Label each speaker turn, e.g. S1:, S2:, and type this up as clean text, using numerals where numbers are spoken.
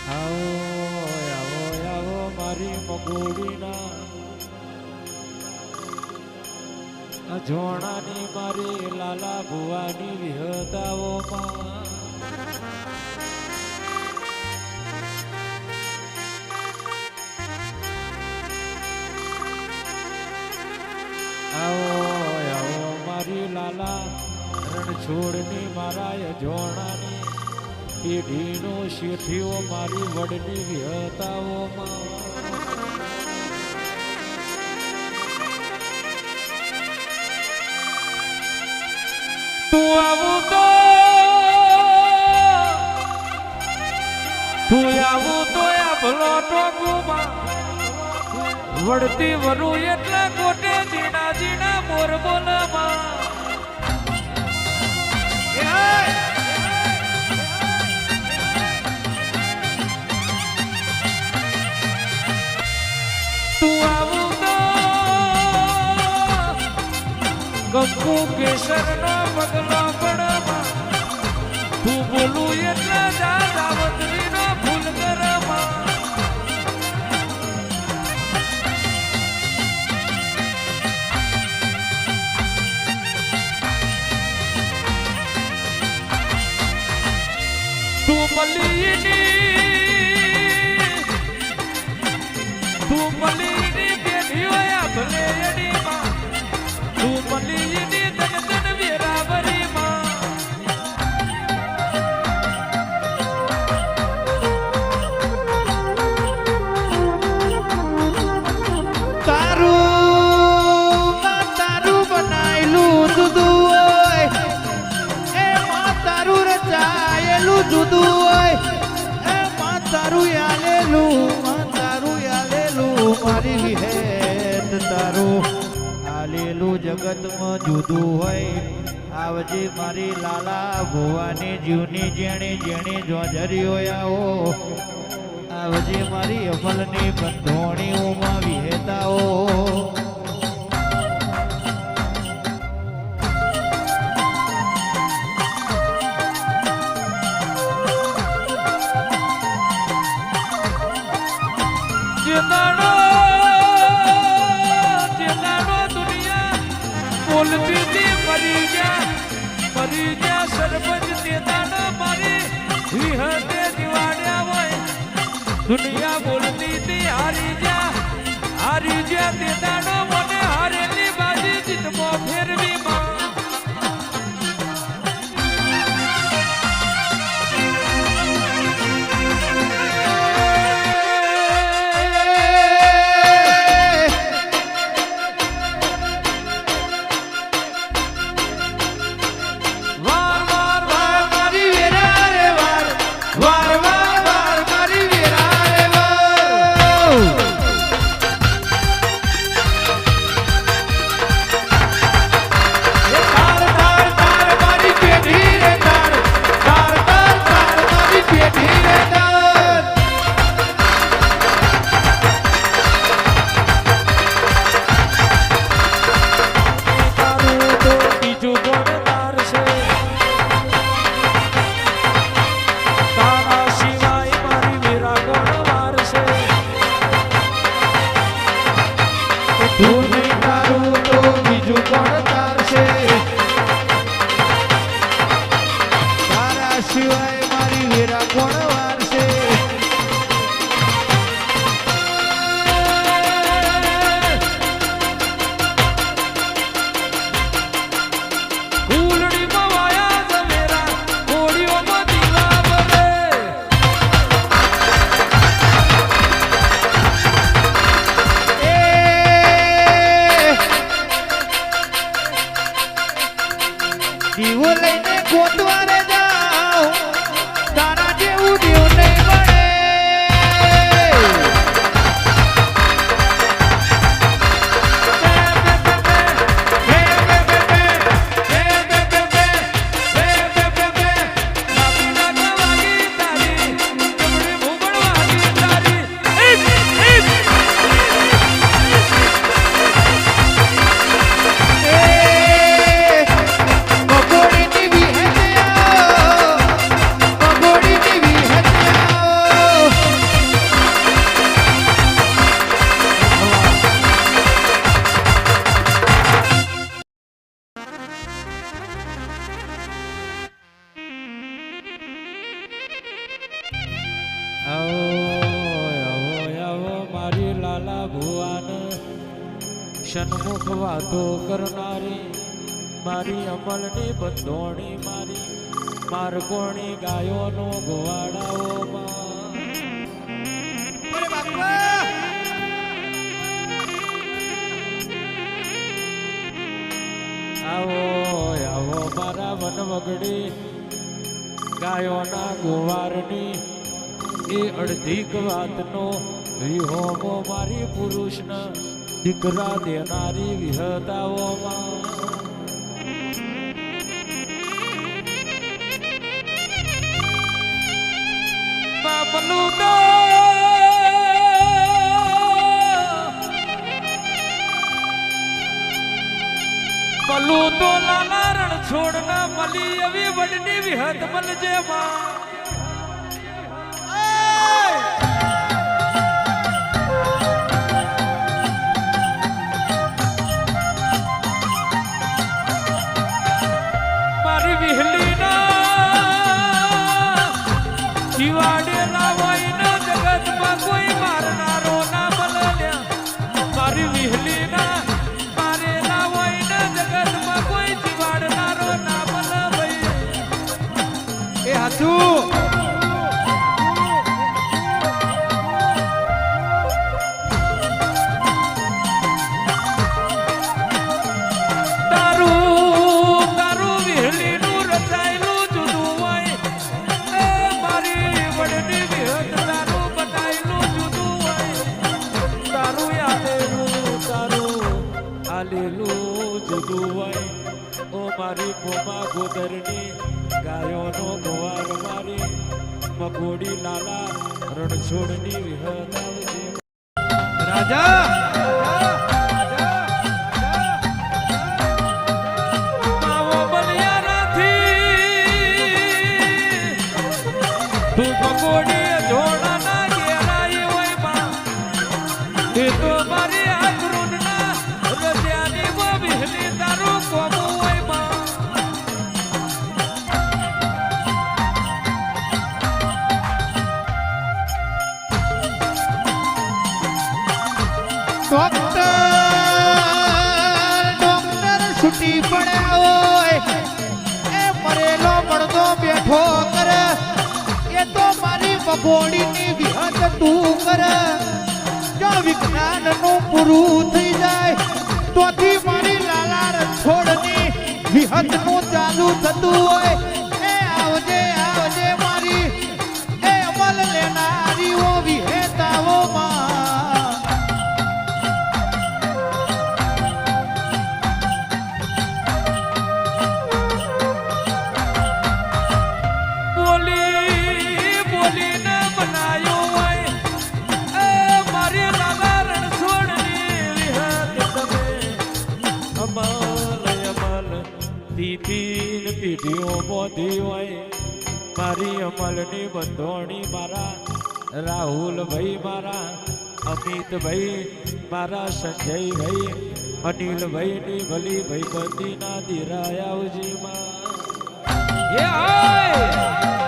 S1: આવો આવો આવો મારી મગોડીના અજોણાની મારી લાલા ભુવાની વિહતાઓમાં આવો આવો મારી લાલા રણછોડની મારા અજોણાની પેઢીનો શેઠીઓ મારી વડની વિહતાઓમાં તું આવું તો આ ભલો ટોકુમાં વળતી વરુ એટલા કોટે જીણા જીણા મોર બોલમાં તું આવું તો કંકુ કેસર નો પગલો પડમાં તું બોલું એટલા દાદાવતરી નો ફૂલ કરમાં તું મલીની બેઠી હોય ભલે એડીમાં તું મલીની તન તન વેરાવરીમાં
S2: તારું બનાયેલું જુદું હોય એમાં તારું રચાયેલું જુદું હોય એમાં તારું આલેલું મારી હેત તારું આલેલું જગતમાં જુદું હોય આવજે મારી લાલા ભુવાની જીવની જેણી જેણી જોજરીઓ આવો આવજે મારી અમલની બંધોણીઓમાં વિહેતાઓ
S1: બોલતી હતી મરી ગયા સરપંચ દેદાના મારી વિહતે દિવાડ્યા હોય દુનિયા બોલતી હતી હારી ગયા દેદાનો મને હારેલી બાજી જીતમો ફેરવી માં સન્મુખ વાતો કરનારી મારી અમલની બંધોણી મારી માર્ગોણી ગાયોનો ગોવાડાઓમાં
S2: અરે બાપા
S1: આવો આવો મારા વનવગડી ગાયોના ગોવારની એ અડધીક વાતનો વિહોમો મારી પુરુષના દીકરા દેનારી વિહતાઓમાં બાપલું તો મલું તો લાલા રણ છોડના મલી એવી વડની વિહત મલજે માં મારી વિહલીના જીવાડેલા હોય જગતમાં કોઈ મારનારો ના મળ્યા મારી વિહલીના મારેલા હોય જગતમાં કોઈ જીવાડનારો ના મળે ભાઈ
S2: એ હાચું
S1: તારું વિહલીનું રચાયેલું જુદું હોય એ મારી વડની વિહત તારું બનાયેલું જુદું હોય તારું આલેલું જુદું હોય ઓ મારી કોમા ગોદરની ગાયોનો ગોવાર મારી મકોડી લાલા રણછોડની વિહત આવજે
S2: રાજા
S1: આવો બલિયારાથી તું મકોડી જોડાના ઘેરાઈ હોય માં એ તો મારી આકરુણના રજ્યાની વો વિહલી તારું કોમું હોય માં
S2: ડોક્ટર છૂટી પડ્યા હોય એ મરેલો મળદો બેઠો કરે એ તો મારી મગોડીની વિહત તું કરે જો વિજ્ઞાનનું પૂરું થઈ જાય તોથી મારી લાલા રણછોડની વિહતનું ચાલુ થતું હોય એ આવજે આવજે મારી એ અમલ લેનારીઓ વિહેતાઓમાં
S1: બોલીને બનાયો હોય એ મારી લાલા રણછોડની વિહત તમે અમલ તીન પીઢીઓ બોધી હોય મારી અમલની બંધોણી મારા રાહુલભાઈ મારા અમિતભાઈ મારા સંજયભાઈ અનિલભાઈની ભલી ભાઈ બંધીના દિરાયા આવજી માં એ